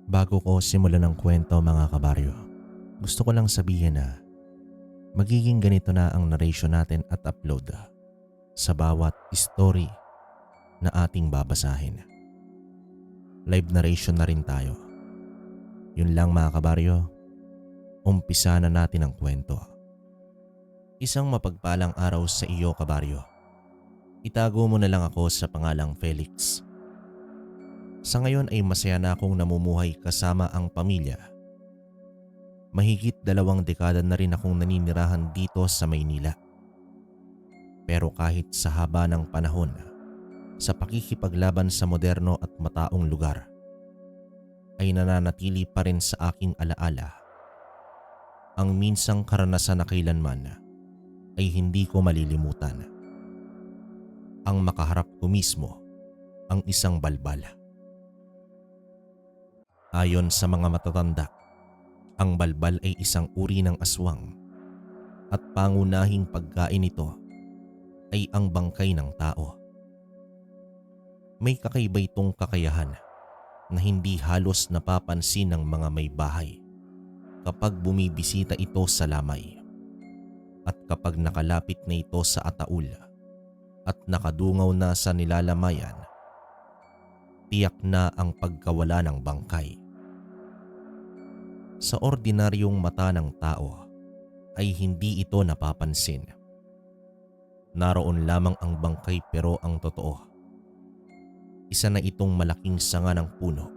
Bago ko simulan ng kwento mga kabaryo, gusto ko lang sabihin na magiging ganito na ang narration natin at upload sa bawat story na ating babasahin. Live narration na rin tayo. Yun lang mga kabaryo, umpisa na natin ang kwento. Isang mapagpalang araw sa iyo kabaryo. Itago mo na lang ako sa pangalang Felix. Sa ngayon ay masaya na akong namumuhay kasama ang pamilya. Mahigit 2 dekada na rin akong naninirahan dito sa Maynila. Pero kahit sa haba ng panahon, sa pakikipaglaban sa moderno at mataong lugar, ay nananatili pa rin sa aking alaala ang minsang karanasan na kailanman ay hindi ko malilimutan. Ang makaharap ko mismo ang isang balbal. Ayon sa mga matatanda, ang balbal ay isang uri ng aswang at pangunahing pagkain nito ay ang bangkay ng tao. May kakaiba itong kakayahan na hindi halos napapansin ng mga may bahay kapag bumibisita ito sa lamay at kapag nakalapit na ito sa ataul at nakadungaw na sa nilalamayan, tiyak na ang pagkawala ng bangkay. Sa ordinaryong mata ng tao ay hindi ito napapansin. Naroon lamang ang bangkay pero ang totoo, isa na itong malaking sanga ng puno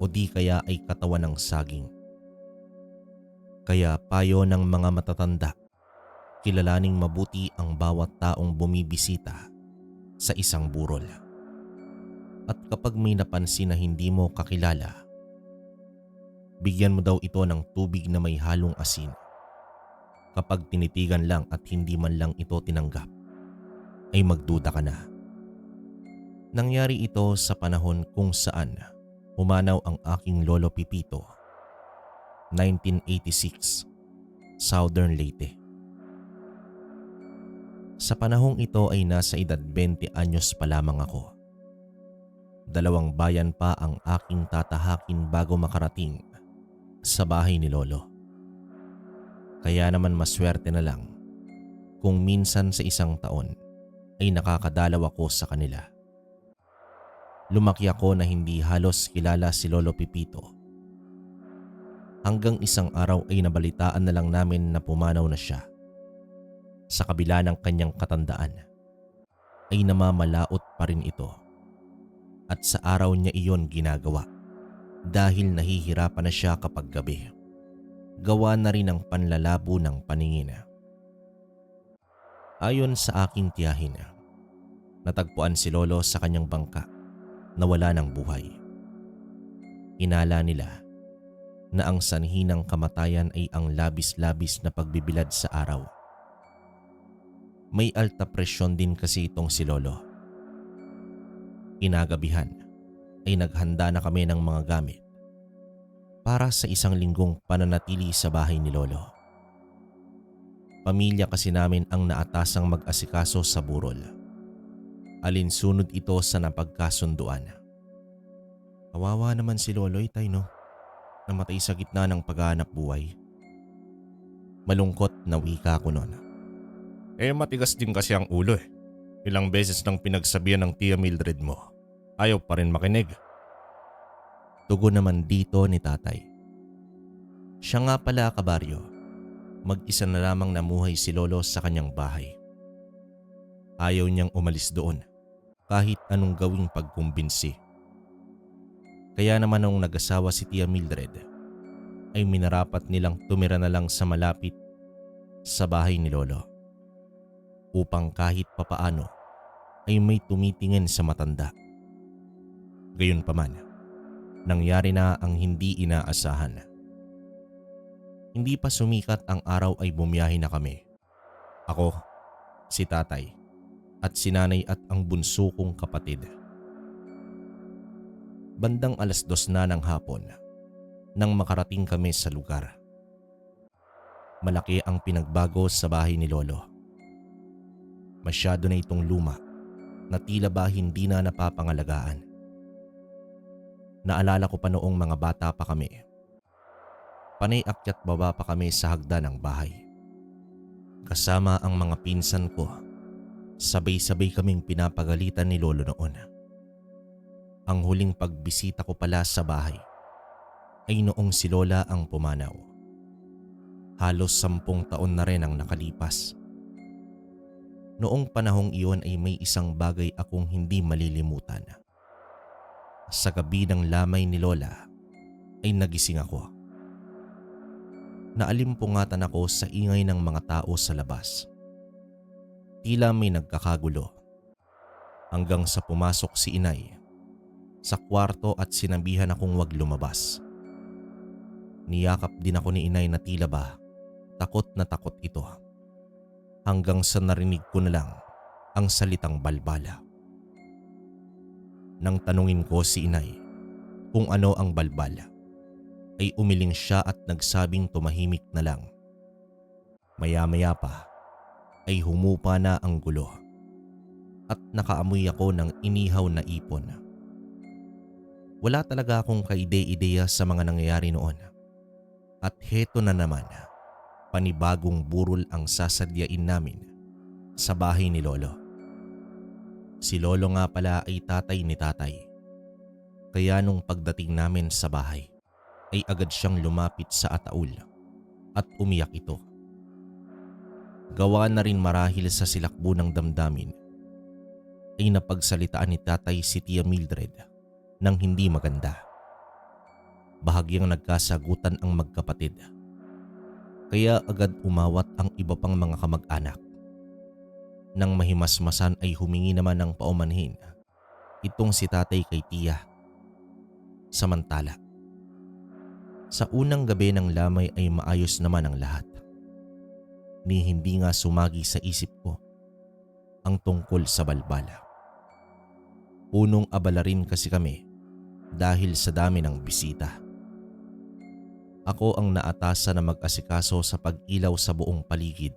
o di kaya ay katawan ng saging. Kaya payo ng mga matatanda, kilalaning mabuti ang bawat taong bumibisita sa isang burol. At kapag may napansin na hindi mo kakilala, bigyan mo daw ito ng tubig na may halong asin. Kapag tinitigan lang at hindi man lang ito tinanggap, ay magduda ka na. Nangyari ito sa panahon kung saan umanaw ang aking lolo Pipito, 1986, Southern Leyte. Sa panahong ito ay nasa edad 20 anyos pa lamang ako. 2 bayan pa ang aking tatahakin bago makarating sa bahay ni lolo. Kaya naman maswerte na lang kung minsan sa isang taon ay nakakadalaw ako sa kanila. Lumaki ako na hindi halos kilala si Lolo Pipito. Hanggang isang araw ay nabalitaan na lang namin na pumanaw na siya. Sa kabila ng kanyang katandaan ay namamalaot pa rin ito. At sa araw niya iyon ginagawa dahil nahihirapan na siya kapag gabi. Gawa na rin ang panlalabo ng paningin. Ayon sa aking tiyahin, natagpuan si lolo sa kanyang bangka na wala ng buhay. Inala nila na ang sanhi ng kamatayan ay ang labis-labis na pagbibilad sa araw. May alta presyon din kasi itong si lolo. Kinagabihan ay naghanda na kami ng mga gamit para sa 1 linggong pananatili sa bahay ni lolo. Pamilya kasi namin ang naatasang mag-asikaso sa burol. Alinsunod ito sa napagkasunduan. Kawawa naman si lolo'y tay no, namatay sa gitna ng paghahanap buhay. Malungkot na wika ko noon. Matigas din kasi ang ulo eh. Ilang beses nang pinagsabihan ng Tia Mildred mo. Ayaw pa rin makinig. Tugon naman dito ni tatay. Siya nga pala kabaryo, mag-isa na lamang namuhay si lolo sa kanyang bahay. Ayaw niyang umalis doon kahit anong gawing pagkumbinsi. Kaya naman nung nag-asawa si Tia Mildred, ay minarapat nilang tumira na lang sa malapit sa bahay ni lolo. Upang kahit papaano ay may tumitingin sa matanda. Gayunpaman, nangyari na ang hindi inaasahan. Hindi pa sumikat ang araw ay bumiyahe na kami. Ako, si tatay, at si nanay at ang bunso kong kapatid. Bandang 2:00 na ng hapon nang makarating kami sa lugar. Malaki ang pinagbago sa bahay ni lolo. Masyado na itong luma na tila ba hindi na napapangalagaan. Naalala ko pa noong mga bata pa kami. Panay akyat baba pa kami sa hagdan ng bahay. Kasama ang mga pinsan ko, sabay-sabay kaming pinapagalitan ni lolo noon. Ang huling pagbisita ko pala sa bahay ay noong si lola ang pumanaw. Halos 10 taon na rin ang nakalipas. Noong panahong iyon ay may isang bagay akong hindi malilimutan. Sa gabi ng lamay ni lola ay nagising ako. Naalimpungatan ako sa ingay ng mga tao sa labas. Tila may nagkakagulo. Hanggang sa pumasok si inay sa kwarto at sinabihan akong wag lumabas. Niyakap din ako ni inay na tila ba takot na takot ito. Hanggang sa narinig ko na lang ang salitang balbala. Nang tanungin ko si inay kung ano ang balbala, ay umiling siya at nagsabing tumahimik na lang. Maya-maya pa ay humupa na ang gulo at nakaamoy ako ng inihaw na ipon. Wala talaga akong kaide-ideya sa mga nangyayari noon. At heto na naman, panibagong burol ang sasadyain namin sa bahay ni lolo. Si lolo nga pala ay tatay ni tatay. Kaya nung pagdating namin sa bahay ay agad siyang lumapit sa ataul at umiyak ito. Gawa na rin marahil sa silakbo ng damdamin ay napagsalitaan ni tatay si Tia Mildred ng hindi maganda. Bahagyang nagkasagutan ang magkapatid. Kaya agad umawat ang iba pang mga kamag-anak. Nang mahimasmasan ay humingi naman ng paumanhin itong si tatay kay Tia. Samantala, sa unang gabi ng lamay ay maayos naman ang lahat. Ni hindi nga sumagi sa isip ko ang tungkol sa balbala. Punong abala rin kasi kami dahil sa dami ng bisita. Ako ang naatasan na mag-asikaso sa pag-ilaw sa buong paligid.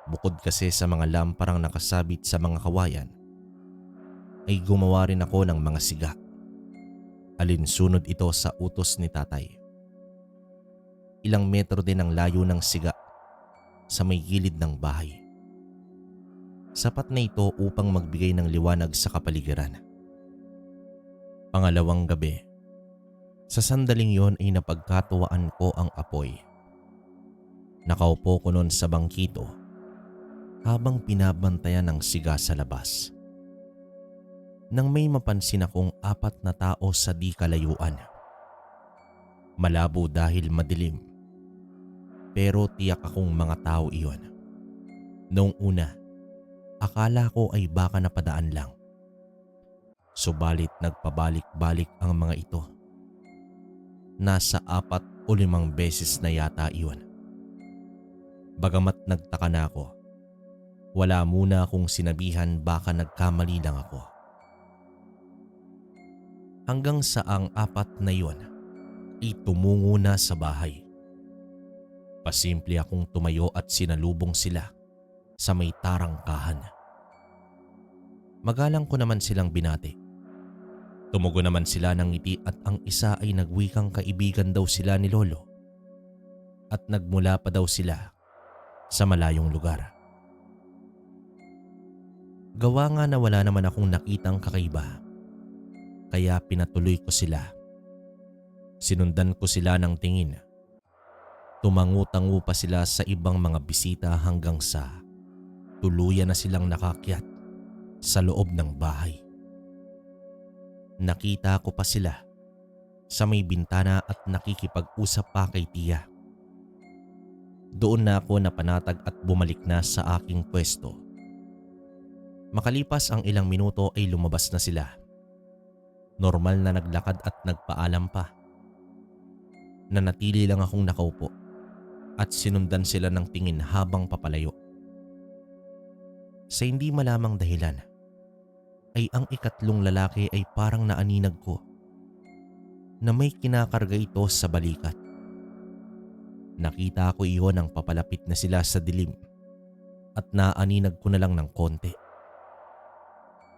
Bukod kasi sa mga lamparang nakasabit sa mga kawayan, ay gumawa rin ako ng mga siga. Alinsunod ito sa utos ni tatay. Ilang metro din ang layo ng siga sa may gilid ng bahay. Sapat na ito upang magbigay ng liwanag sa kapaligiran. Pangalawang gabi, sa sandaling yon ay napagkatuwaan ko ang apoy. Nakaupo ko noon sa bangkito habang pinabantayan ng siga sa labas. Nang may mapansin akong 4 na tao sa di kalayuan. Malabo dahil madilim, pero tiyak akong mga tao iyon. Noong una, akala ko ay baka napadaan lang. Subalit nagpabalik-balik ang mga ito. Nasa 4 o 5 beses na yata iyon. Bagamat nagtaka na ako, wala muna akong sinabihan, baka nagkamali lang ako. Hanggang sa ang 4 na iyon ay tumungo na sa bahay. Pasimple akong tumayo at sinalubong sila sa may tarangkahan. Magalang ko naman silang binati. Tumugo naman sila ng ngiti at ang isa ay nagwikang kaibigan daw sila ni lolo at nagmula pa daw sila sa malayong lugar. Gawa nga na wala naman akong nakitang kakaiba, kaya pinatuloy ko sila. Sinundan ko sila ng tingin. Tumangu-tangu pa sila sa ibang mga bisita hanggang sa tuluyan na silang nakakyat sa loob ng bahay. Nakita ko pa sila sa may bintana at nakikipag-usap pa kay Tia. Doon na ako napanatag at bumalik na sa aking pwesto. Makalipas ang ilang minuto ay lumabas na sila. Normal na naglakad at nagpaalam pa. Nanatili lang akong nakaupo at sinundan sila ng tingin habang papalayo. Sa hindi malamang dahilan, ay ang ikatlong lalaki ay parang naaninag ko na may kinakarga ito sa balikat. Nakita ko iyon nang papalapit na sila sa dilim at naaninag ko na lang ng konti.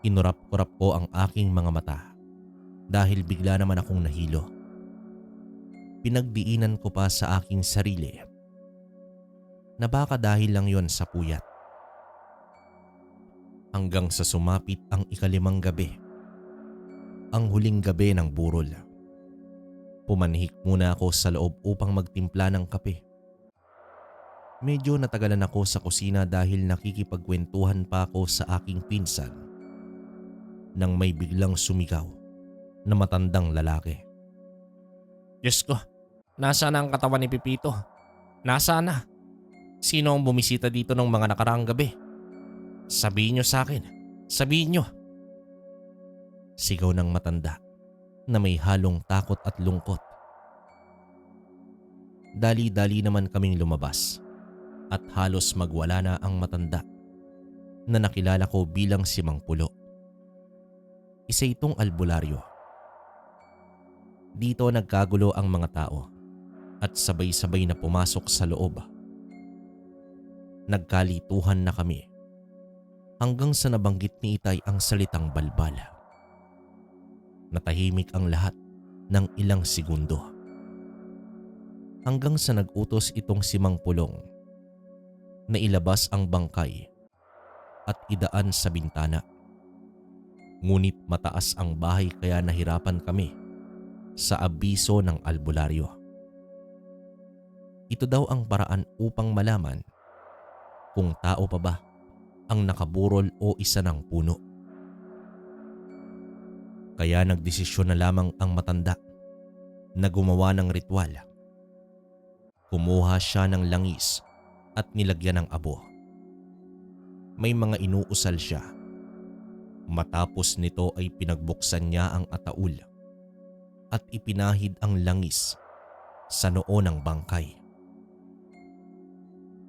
Inurap-kurap ko ang aking mga mata dahil bigla naman akong nahilo. Pinagdiinan ko pa sa aking sarili na baka dahil lang yon sa puyat. Hanggang sa sumapit ang ikalimang gabi, ang huling gabi ng burol. Pumanhik muna ako sa loob upang magtimpla ng kape. Medyo natagalan ako sa kusina dahil nakikipagkwentuhan pa ako sa aking pinsan nang may biglang sumigaw na matandang lalaki. Diyos ko, nasaan ang katawan ni Pipito? Nasaan na? Sino ang bumisita dito ng mga nakaraang gabi? Sabihin niyo sa akin. Sabihin niyo. Sigaw ng matanda na may halong takot at lungkot. Dali-dali naman kaming lumabas at halos magwala na ang matanda na nakilala ko bilang si Mang Pulo. Isa itong albularyo. Dito nagkagulo ang mga tao at sabay-sabay na pumasok sa loob. Nagkalituhan na kami hanggang sa nabanggit ni Itay ang salitang balbal. Natahimik ang lahat ng ilang segundo. Hanggang sa nag-utos itong si Mang Pulong na ilabas ang bangkay at idaan sa bintana. Ngunit mataas ang bahay kaya nahirapan kami sa abiso ng albularyo. Ito daw ang paraan upang malaman kung tao pa ba ang nakaburol o isa ng puno. Kaya nagdesisyon na lamang ang matanda na gumawa ng ritual. Kumuha siya ng langis at nilagyan ng abo. May mga inuusal siya. Matapos nito ay pinagbuksan niya ang ataul at ipinahid ang langis sa noo ng bangkay.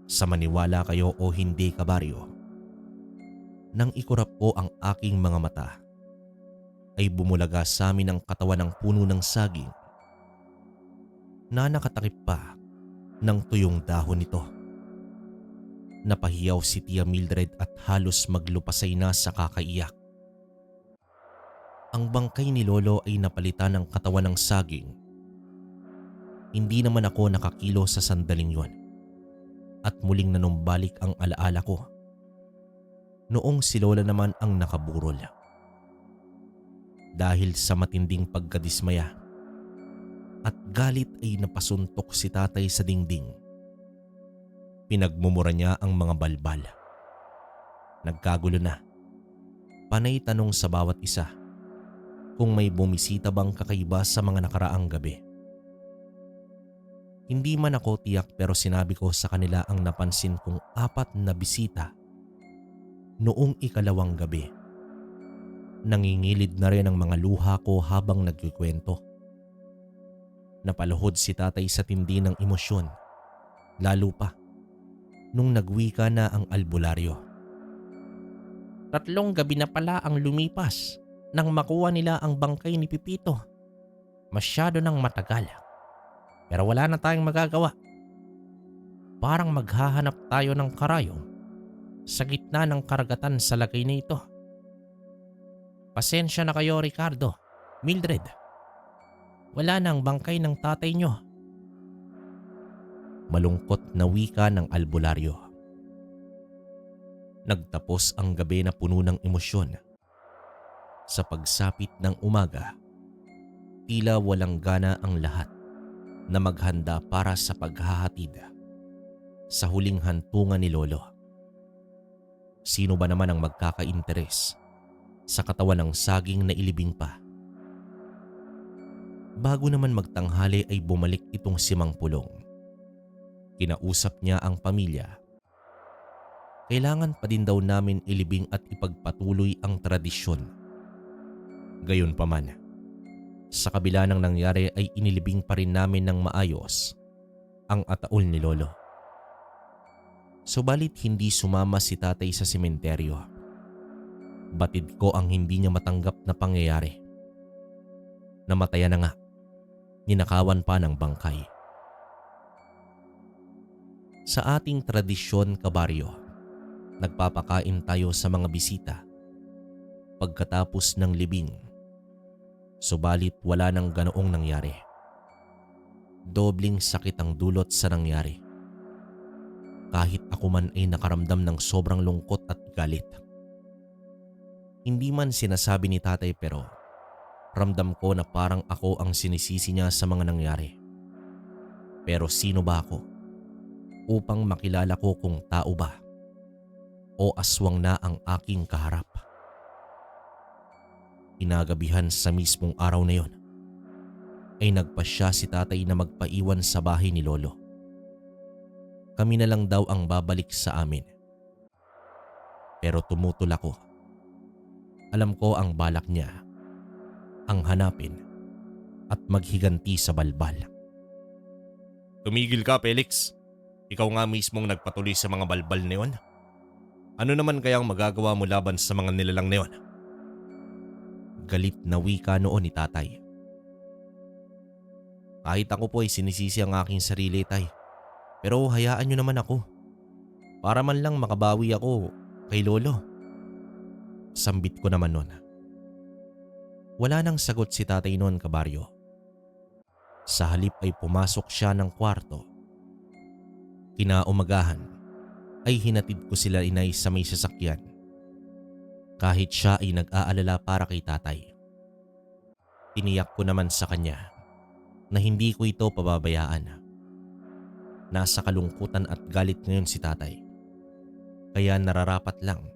Sa maniwala kayo o hindi, kabaryo, nang ikurap ko ang aking mga mata, ay bumulaga sa amin ang katawan ng puno ng saging na nakatakip pa ng tuyong dahon nito. Napahiyaw si Tia Mildred at halos maglupasay na sa kakaiyak. Ang bangkay ni Lolo ay napalitan ng katawan ng saging. Hindi naman ako nakakilo sa sandaling yon at muling nanumbalik ang alaala ko noong si Lola naman ang nakaburol. Dahil sa matinding pagkadismaya at galit ay napasuntok si tatay sa dingding. Pinagmumura niya ang mga balbal. Nagkagulo na. Panay tanong sa bawat isa kung may bumisita bang kakaiba sa mga nakaraang gabi. Hindi man ako tiyak pero sinabi ko sa kanila ang napansin kong 4 na bisita noong ikalawang gabi. Nangingilid na rin ang mga luha ko habang nagkikwento. Napaluhod si tatay sa tindi ng emosyon, lalo pa nung nagwika na ang albularyo. 3 gabi na pala ang lumipas nang makuha nila ang bangkay ni Pipito. Masyado nang matagal. Pero wala na tayong magagawa. Parang maghahanap tayo ng karayom sa gitna ng karagatan sa lagay na ito. Pasensya na kayo, Ricardo, Mildred. Wala na ang bangkay ng tatay nyo. Malungkot na wika ng albularyo. Nagtapos ang gabi na puno ng emosyon. Sa pagsapit ng umaga, tila walang gana ang lahat na maghanda para sa paghahatid sa huling hantungan ni Lolo. Sino ba naman ang magkakainteres sa katawan ng saging na ilibing pa? Bago naman magtanghali ay bumalik itong si Mang Pulong. Kinausap niya ang pamilya. Kailangan pa din daw namin ilibing at ipagpatuloy ang tradisyon. Gayunpaman, sa kabila ng nangyari ay inilibing pa rin namin ng maayos ang ataol ni Lolo. Subalit hindi sumama si tatay sa sementeryo. Batid ko ang hindi niya matanggap na pangyayari. Namatayan na nga, ninakawan pa ng bangkay. Sa ating tradisyon, kabaryo, nagpapakain tayo sa mga bisita pagkatapos ng libing. Subalit wala nang ganoong nangyari. Dobling sakit ang dulot sa nangyari. Kahit ako man ay nakaramdam ng sobrang lungkot at galit. Hindi man sinasabi ni tatay pero ramdam ko na parang ako ang sinisisi niya sa mga nangyari. Pero sino ba ako upang makilala ko kung tao ba o aswang na ang aking kaharap? Kinagabihan sa mismong araw na yon ay nagpasya si tatay na magpaiwan sa bahay ni lolo. Kami na lang daw ang babalik sa amin. Pero tumutol ako. Alam ko ang balak niya, ang hanapin at maghiganti sa balbal. Tumigil ka, Felix. Ikaw nga mismong nagpatuloy sa mga balbal na yon. Ano naman kayang magagawa mo laban sa mga nilalang na yon? Galit na wika noon ni tatay. Kahit ako po ay sinisisi ang aking sarili, tay. Pero hayaan niyo naman ako. Para man lang makabawi ako kay lolo. Sambit ko naman noon. Wala nang sagot si tatay noon, kabaryo. Sa halip ay pumasok siya ng kwarto. Kinaumagahan ay hinatid ko sila inay sa may sasakyan. Kahit siya ay nag-aalala para kay tatay. Tiniyak ko naman sa kanya na hindi ko ito pababayaan. Nasa kalungkutan at galit ngayon si tatay. Kaya nararapat lang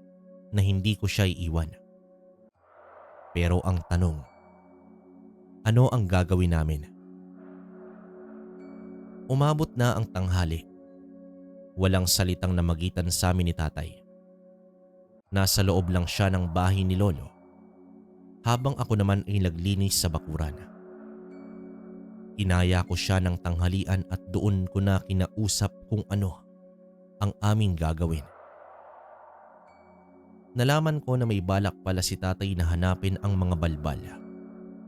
na hindi ko siya iiwan. Pero ang tanong, ano ang gagawin namin? Umabot na ang tanghali. Walang salitang namagitan sa amin ni tatay. Nasa loob lang siya ng bahay ni lolo, habang ako naman ay naglinis sa bakuran. Inaya ko siya ng tanghalian at doon ko na kinausap kung ano ang aming gagawin. Nalaman ko na may balak pala si tatay na hanapin ang mga balbal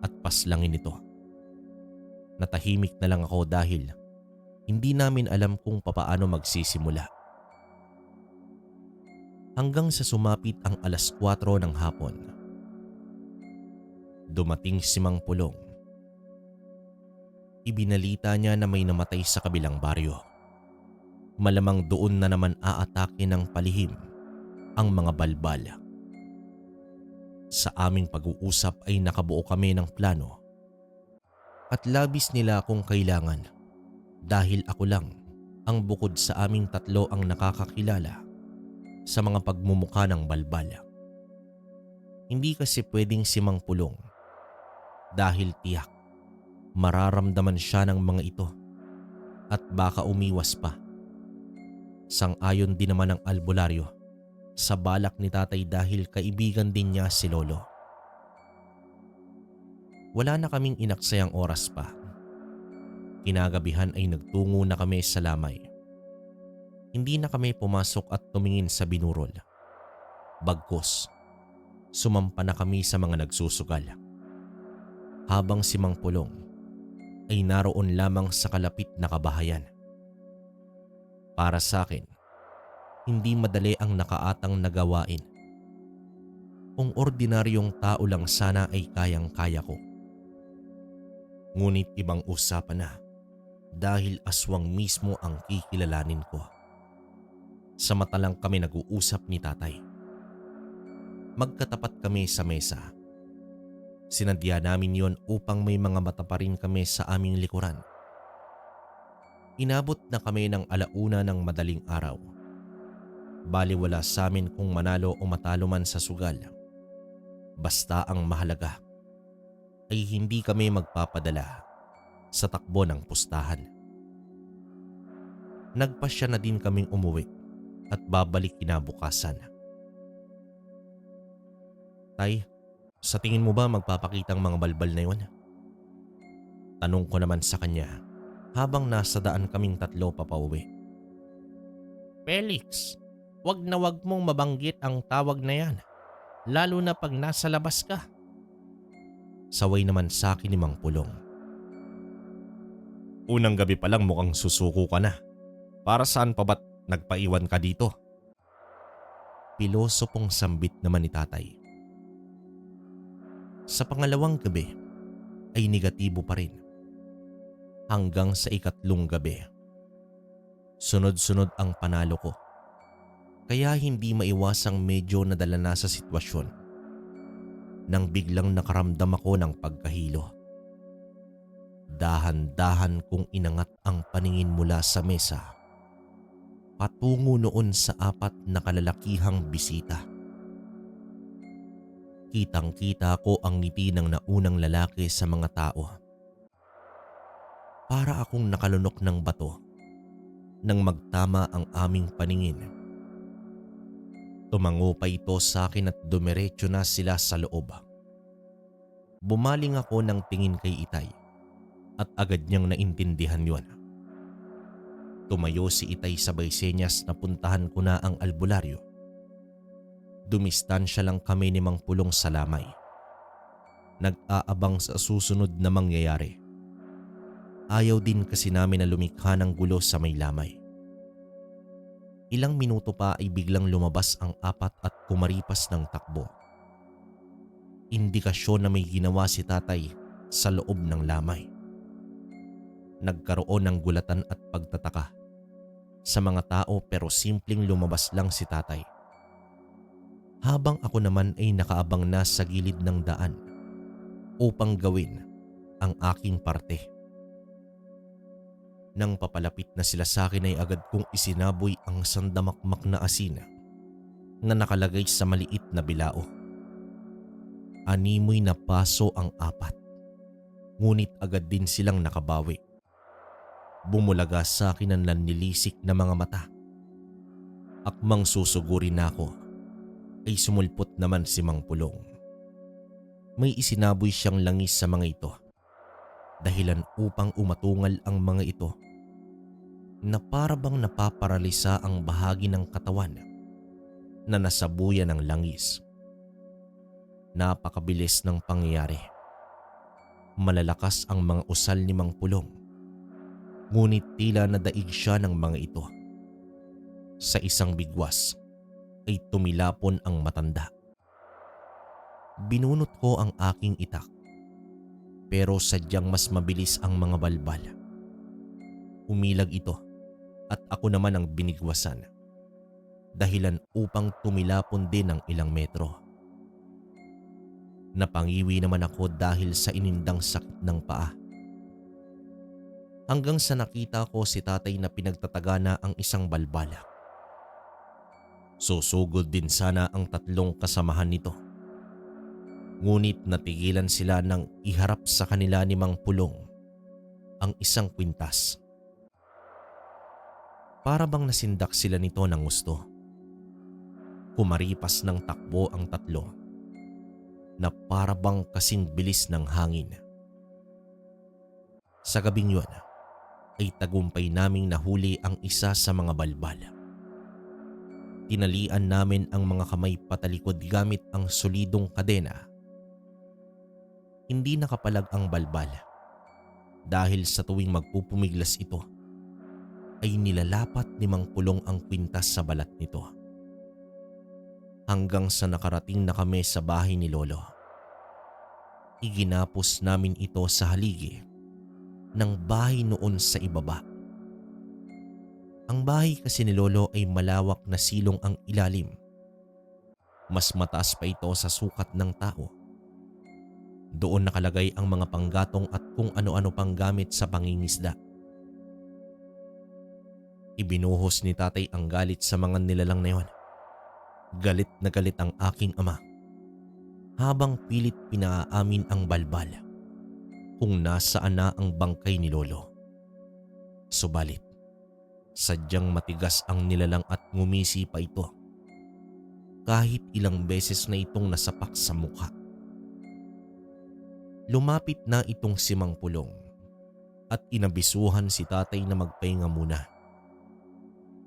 at paslangin ito. Natahimik na lang ako dahil hindi namin alam kung papaano magsisimula. Hanggang sa sumapit ang 4:00 ng hapon. Dumating si Mang Pulong. Ibinalita niya na may namatay sa kabilang baryo. Malamang doon na naman aatake ng palihim ang mga balbal. Sa aming pag-uusap ay nakabuo kami ng plano at labis nila akong kailangan dahil ako lang ang bukod sa aming tatlo ang nakakakilala sa mga pagmumukha ng balbal. Hindi kasi pwedeng si Mang Pulong dahil tiyak mararamdaman siya ng mga ito at baka umiwas pa. Sang-ayon din naman ang albularyo sa balak ni tatay dahil kaibigan din niya si lolo. Wala na kaming inaksayang oras pa. Kinagabihan ay nagtungo na kami sa lamay. Hindi na kami pumasok at tumingin sa binurol. Bagkus, sumampa na kami sa mga nagsusugal. Habang si Mang Pulong ay naroon lamang sa kalapit na kabahayan. Para sa akin, hindi madali ang nakaatang nagawain. Kung ordinaryong tao lang sana ay kayang-kaya ko. Ngunit ibang usapan na dahil aswang mismo ang kikilalanin ko. Sa mata lang kami nag-uusap ni tatay. Magkatapat kami sa mesa. Sinadya namin yon upang may mga mata pa rin kami sa aming likuran. Inabot na kami ng 1:00 ng madaling araw. Baliwala sa amin kung manalo o matalo man sa sugal. Basta ang mahalaga ay hindi kami magpapadala sa takbo ng pustahan. Nagpasya na din kaming umuwi at babalik kinabukasan. Tay, sa tingin mo ba magpapakita ang mga balbal na yun? Tanong ko naman sa kanya habang nasa daan kaming tatlo papauwi. Felix, wag na wag mong mabanggit ang tawag na yan. Lalo na pag nasa labas ka. Saway naman sa akin ni Mang Pulong. Unang gabi pa lang mukhang susuko ka na. Para saan pa ba't nagpaiwan ka dito? Pilosopong sambit naman ni tatay. Sa pangalawang gabi ay negatibo pa rin. Hanggang sa ikatlong gabi. Sunod-sunod ang panalo ko. Kaya hindi maiwasang medyo nadala na sa sitwasyon nang biglang nakaramdam ako ng pagkahilo. Dahan-dahan kong inangat ang paningin mula sa mesa patungo noon sa 4 na kalalakihang bisita. Kitang-kita ko ang ngiti ng naunang lalaki sa mga tao. Para akong nakalunok ng bato nang magtama ang aming paningin. Tumango pa ito sa akin at dumiretso na sila sa loob. Bumaling ako ng tingin kay Itay at agad niyang naintindihan yon. Tumayo si Itay sabay senyas na puntahan ko na ang albularyo. Dumistansya lang kami ni Mang Pulong sa lamay. Nag-aabang sa susunod na mangyayari. Ayaw din kasi namin na lumikha ng gulo sa may lamay. Ilang minuto pa ay biglang lumabas ang 4 at kumaripas ng takbo. Indikasyon na may ginawa si tatay sa loob ng lamay. Nagkaroon ng gulatan at pagtataka sa mga tao pero simpleng lumabas lang si tatay. Habang ako naman ay nakaabang na sa gilid ng daan upang gawin ang aking parte. Nang papalapit na sila sa akin ay agad kong isinaboy ang sandamakmak na asin na nakalagay sa maliit na bilao. Animoy na paso ang 4, ngunit agad din silang nakabawi. Bumulaga sa akin ang nanlilisik na mga mata. Akmang susugurin na ako ay sumulpot naman si Mang Pulong. May isinaboy siyang langis sa mga ito, dahilan upang umatungal ang mga ito na para bang napaparalisa ang bahagi ng katawan na nasabuyan ng langis. Napakabilis ng pangyayari. Malalakas ang mga usal ni Mang Pulong, ngunit tila nadaig siya ng mga ito. Sa isang bigwas ay tumilapon ang matanda. Binunot ko ang aking itak, pero sadyang mas mabilis ang mga balbal. Umilag ito at ako naman ang binigwasan, dahilan upang tumilapon din ng ilang metro. Napangiwi naman ako dahil sa inindang sakit ng paa. Hanggang sa nakita ko si tatay na pinagtataga na ang isang balbal. Susugod din sana ang 3 kasamahan nito. Ngunit natigilan sila nang iharap sa kanila ni Mang Pulong ang isang kwintas. Para bang nasindak sila nito ng gusto. Kumaripas ng takbo ang 3 na para bang kasing bilis ng hangin. Sa gabing yun ay tagumpay naming nahuli ang isa sa mga balbal. Tinalian namin ang mga kamay patalikod gamit ang solidong kadena. Hindi nakapalag ang balbal dahil sa tuwing magpupumiglas ito ay nilalapat ni Mang Pulong ang kwintas sa balat nito. Hanggang sa nakarating na kami sa bahay ni Lolo. Iginapos namin ito sa haligi ng bahay noon sa ibaba. Ang bahay kasi ni Lolo ay malawak na silong ang ilalim. Mas mataas pa ito sa sukat ng tao. Doon nakalagay ang mga panggatong at kung ano-ano pang gamit sa pangingisda. Ibinuhos ni tatay ang galit sa mga nilalang na yon. Galit na galit ang aking ama habang pilit pinaamin ang balbal kung nasaan na ang bangkay ni Lolo. Subalit, sadyang matigas ang nilalang at ngumisi pa ito kahit ilang beses na itong nasapak sa mukha. Lumapit na itong si Mang Pulong at inabisuhan si tatay na magpahinga muna.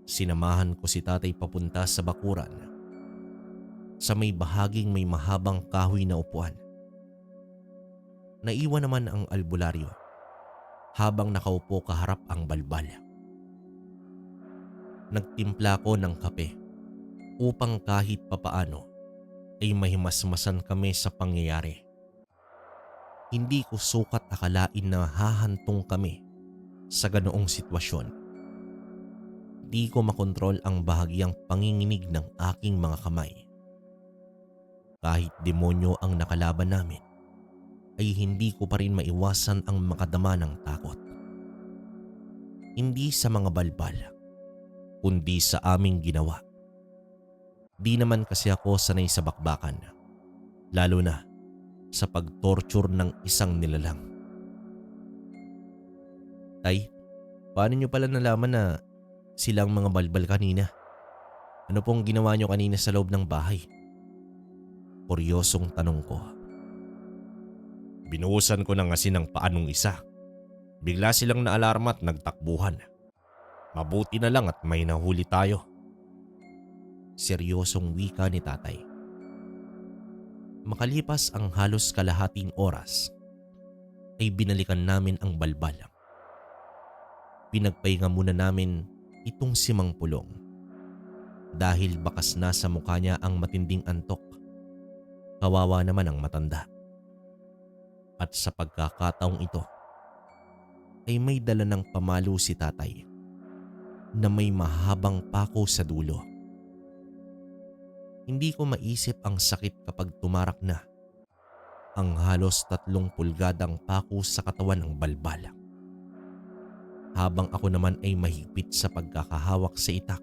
Sinamahan ko si tatay papunta sa bakuran sa may bahaging may mahabang kahoy na upuan. Naiwan naman ang albularyo habang nakaupo kaharap ang balbal. Nagtimpla ko ng kape upang kahit papaano ay mahimasmasan kami sa pangyayari. Hindi ko sukat akalain na hahantong kami sa ganoong sitwasyon. Di ko makontrol ang bahagyang panginginig ng aking mga kamay. Kahit demonyo ang nakalaban namin, ay hindi ko pa rin maiwasan ang makadama ng takot. Hindi sa mga balbal, kundi sa aming ginawa. Di naman kasi ako sanay sa bakbakan, lalo na sa pag-torture ng isang nilalang. Tay, paano nyo pala nalaman na silang mga balbal kanina? Ano pong ginawa nyo kanina sa loob ng bahay? Kuryosong tanong ko. Binuhusan ko ng asin ng paa nung isa. Bigla silang naalarma at nagtakbuhan. Mabuti na lang at may nahuli tayo. Seryosong wika ni tatay. Makalipas ang halos kalahating oras, ay binalikan namin ang balbal. Pinagpahinga muna namin itong si Mang Pulong dahil bakas na sa mukha niya ang matinding antok. Kawawa naman ang matanda. At sa pagkakataong ito, ay may dala ng pamalo si tatay na may mahabang pako sa dulo. Hindi ko maisip ang sakit kapag tumarak na ang halos 3 pulgadang pako sa katawan ng balbal. Habang ako naman ay mahigpit sa pagkakahawak sa itak.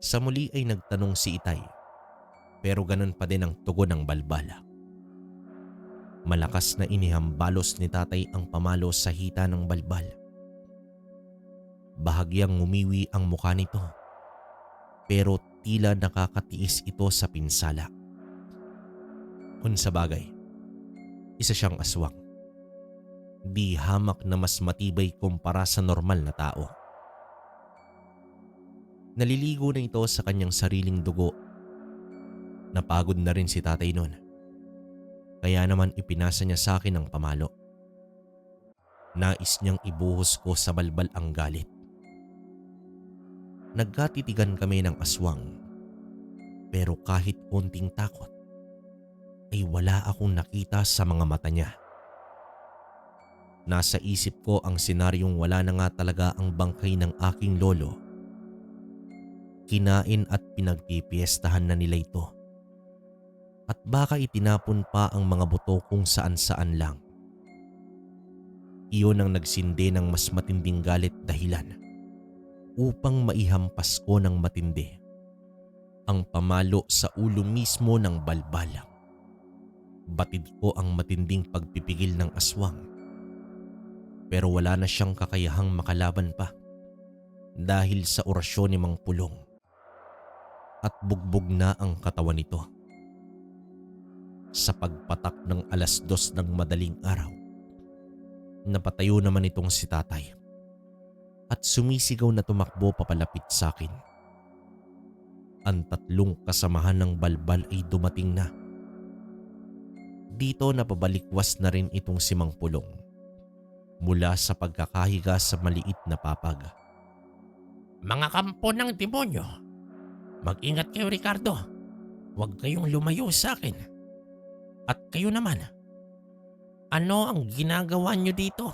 Sa muli ay nagtanong si Itay, pero ganun pa din ang tugon ng balbal. Malakas na inihambalos ni tatay ang pamalo sa hita ng balbal. Bahagyang ngumiwi ang mukha nito, pero tila nakakatiis ito sa pinsala. Kung sa bagay, isa siyang aswang. Di hamak na mas matibay kumpara sa normal na tao. Naliligo na ito sa kanyang sariling dugo. Napagod na rin si tatay noon. Kaya naman ipinasa niya sa akin ang pamalo. Nais niyang ibuhos ko sa balbal ang galit. Nagkatitigan kami ng aswang, pero kahit konting takot ay wala akong nakita sa mga mata niya. Nasa isip ko ang senaryong wala na nga talaga ang bangkay ng aking lolo. Kinain at pinagpipiestahan na nila ito. At baka itinapon pa ang mga buto kung saan-saan lang. Iyon ang nagsindi ng mas matinding galit dahilan upang maihampas ko ng matindi ang pamalo sa ulo mismo ng balbal. Batid ko ang matinding pagpipigil ng aswang, pero wala na siyang kakayahang makalaban pa dahil sa orasyon ni Mang Pulong at bugbog na ang katawan nito. Sa pagpatak ng 2:00 ng madaling araw, napatayo naman itong si tatay at sumisigaw na tumakbo papalapit sa akin. Ang 3 kasamahan ng balbal ay dumating na. Dito napabalikwas na rin itong si Mang Pulong mula sa pagkakahiga sa maliit na papag. Mga kampo ng demonyo, mag-ingat kayo, Ricardo. Huwag kayong lumayo sa akin. At kayo naman, ano ang ginagawa nyo dito?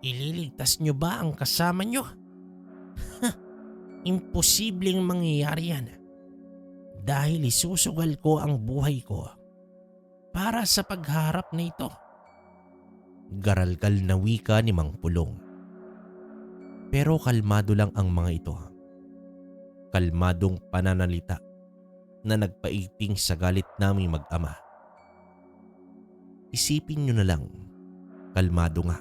Ililigtas nyo ba ang kasama nyo? Imposibleng mangyayari yan. Dahil isusugal ko ang buhay ko para sa pagharap na ito. Garalgal na wika ni Mang Pulong. Pero kalmado lang ang mga ito. Kalmadong pananalita na nagpaiting sa galit naming mag-ama. Isipin nyo na lang, kalmado nga.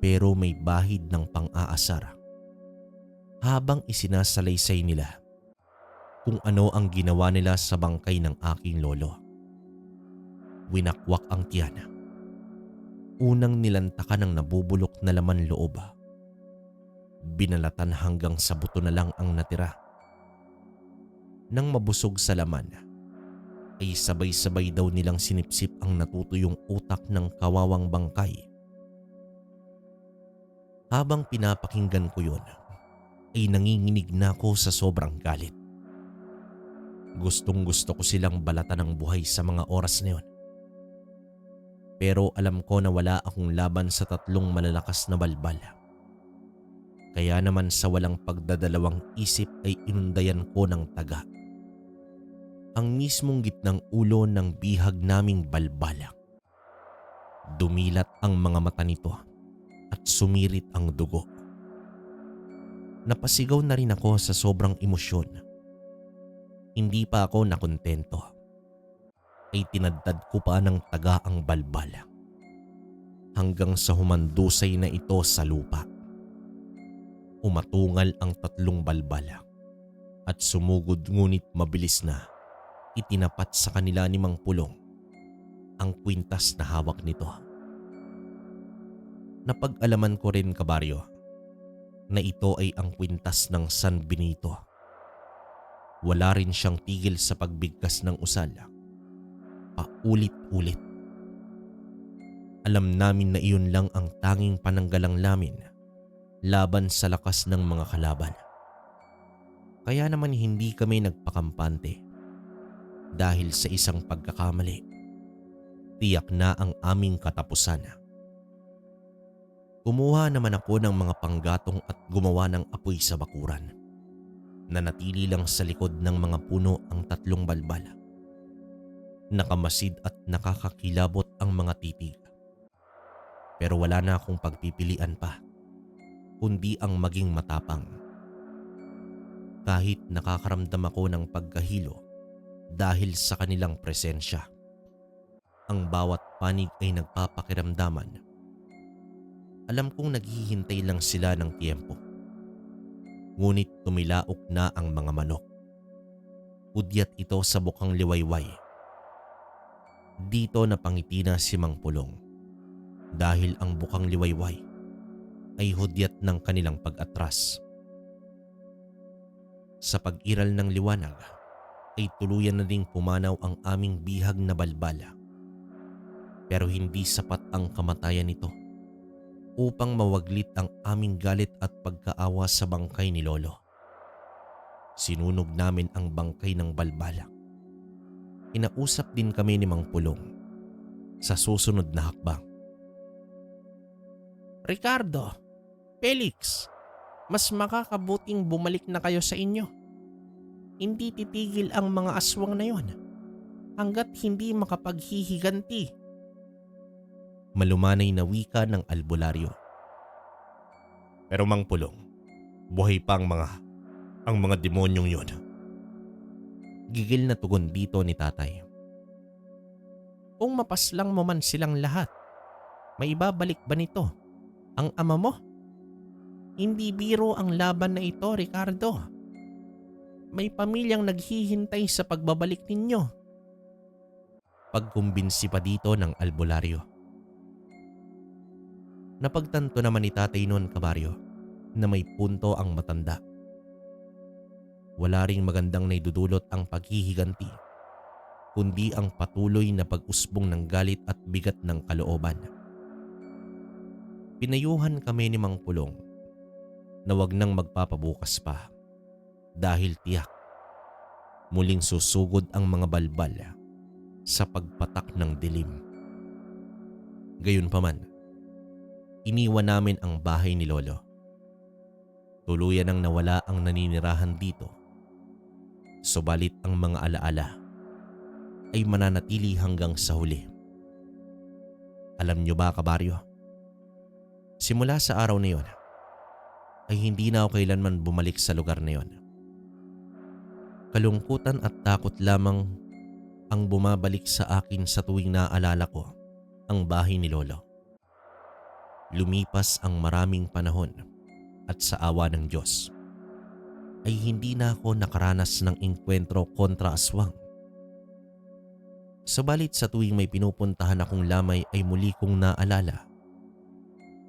Pero may bahid ng pang-aasar. Habang isinasalaysay nila kung ano ang ginawa nila sa bangkay ng aking lolo. Winakwak ang tiyan. Unang nilantakan ng nabubulok na laman loob. Binalatan hanggang sa buto na lang ang natira. Nang mabusog sa laman, ay sabay-sabay daw nilang sinipsip ang natutuyong utak ng kawawang bangkay. Habang pinapakinggan ko yon, ay nanginginig na ako sa sobrang galit. Gustong gusto ko silang balatan ng buhay sa mga oras na yon. Pero alam ko na wala akong laban sa tatlong malalakas na balbal. Kaya naman sa walang pagdadalawang isip ay inundayan ko ng taga ang mismong gitnang ulo ng bihag naming balbala. Dumilat ang mga mata nito at sumirit ang dugo. Napasigaw na rin ako sa sobrang emosyon. Hindi pa ako nakontento. Ay tinadtad ko pa ng taga ang balbala hanggang sa humandusay na ito sa lupa. Umatungal ang tatlong balbala at sumugod, ngunit mabilis na itinapat sa kanila ni Mang Pulong ang kwintas na hawak nito. Napag-alaman ko rin, kabaryo, na ito ay ang kwintas ng San Benito. Wala rin siyang tigil sa pagbigkas ng usal. Paulit-ulit. Alam namin na iyon lang ang tanging pananggalang namin laban sa lakas ng mga kalaban. Kaya naman hindi kami nagpakampante dahil sa isang pagkakamali. Tiyak na ang aming katapusan. Kumuha naman ako ng mga panggatong at gumawa ng apoy sa bakuran. Nanatili lang sa likod ng mga puno ang tatlong balbala. Nakamasid at nakakakilabot ang mga titig. Pero wala na akong pagpipilian pa, kundi ang maging matapang. Kahit nakakaramdam ako ng pagkahilo dahil sa kanilang presensya. Ang bawat panig ay nagpapakiramdaman. Alam kong naghihintay lang sila ng tiempo. Ngunit tumilaok na ang mga manok. Udyat ito sa bukang liwayway. Dito napangiti na si Mang Pulong dahil ang bukang liwayway ay hudyat ng kanilang pag-atras. Sa pag-iral ng liwanag ay tuluyan na ding pumanaw ang aming bihag na balbala. Pero hindi sapat ang kamatayan nito upang mawaglit ang aming galit at pagkaawa sa bangkay ni Lolo. Sinunog namin ang bangkay ng balbala. Inausap din kami ni Mang Pulong sa susunod na hakbang. Ricardo, Felix, mas makakabuting bumalik na kayo sa inyo. Hindi titigil ang mga aswang na yon hanggat hindi makapaghihiganti. Malumanay na wika ng albularyo. Pero Mang Pulong, buhay pa ang mga demonyong yon. Gigil na tugon dito ni tatay. Kung mapaslang mo man silang lahat, may ibabalik ba nito ang ama mo? Hindi biro ang laban na ito, Ricardo. May pamilyang naghihintay sa pagbabalik ninyo. Pagkumbinsi pa dito ng albularyo. Napagtanto naman ni tatay noon, kabaryo, na may punto ang matanda. Wala ring magandang naidudulot ang paghihiganti, kundi ang patuloy na pag-usbong ng galit at bigat ng kalooban. Pinayuhan kami ni Mang Pulong na wag nang magpapabukas pa dahil tiyak muling susugod ang mga balbal sa pagpatak ng dilim. Gayunpaman, iniwan namin ang bahay ni Lolo. Tuluyan nang nawala ang naninirahan dito. Subalit ang mga alaala ay mananatili hanggang sa huli. Alam nyo ba, kabaryo? Simula sa araw na yon, ay hindi na ako kailanman bumalik sa lugar na yon. Kalungkutan at takot lamang ang bumabalik sa akin sa tuwing naalala ko ang bahay ni Lolo. Lumipas ang maraming panahon at sa awa ng Diyos ay hindi na ako nakaranas ng engkwentro kontra aswang. Subalit sa tuwing may pinupuntahan akong lamay ay muli kong naalala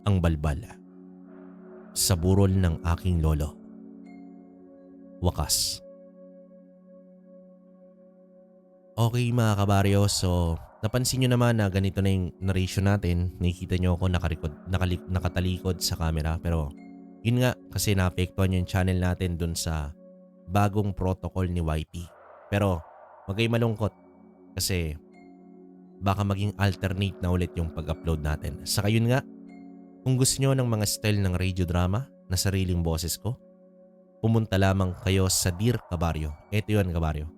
ang balbal sa burol ng aking lolo. Wakas. Okay mga kabaryo, so napansin nyo naman na ganito na yung narration natin. Nakikita nyo ako nakatalikod sa camera, pero yun nga kasi naapektuhan yung channel natin dun sa bagong protocol ni YT Pero huwag kayo malungkot kasi baka maging alternate na ulit yung pag-upload natin. Saka yun nga, kung gusto nyo ng mga style ng radio drama na sariling boses ko, pumunta lamang kayo sa Dear Kabaryo. Ito yun, Kabaryo.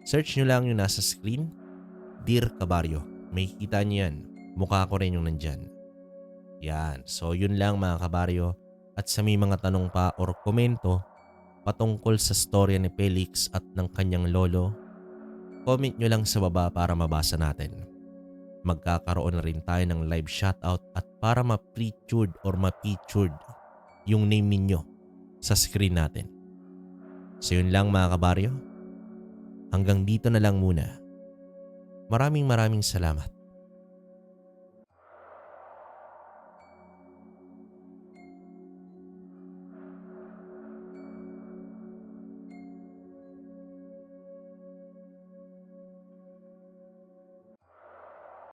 Search nyo lang yung nasa screen, Dear Kabaryo. May kita nyo yan. Mukha ko rin yung nandyan. Yan. So yun lang mga Kabaryo. At sa may mga tanong pa or komento patungkol sa storya ni Felix at ng kanyang lolo, comment nyo lang sa baba para mabasa natin. Magkakaroon na rin tayo ng live shoutout at para ma-featured or ma-featured yung name ninyo sa screen natin. So yun lang mga Kabaryo. Hanggang dito na lang muna. Maraming salamat.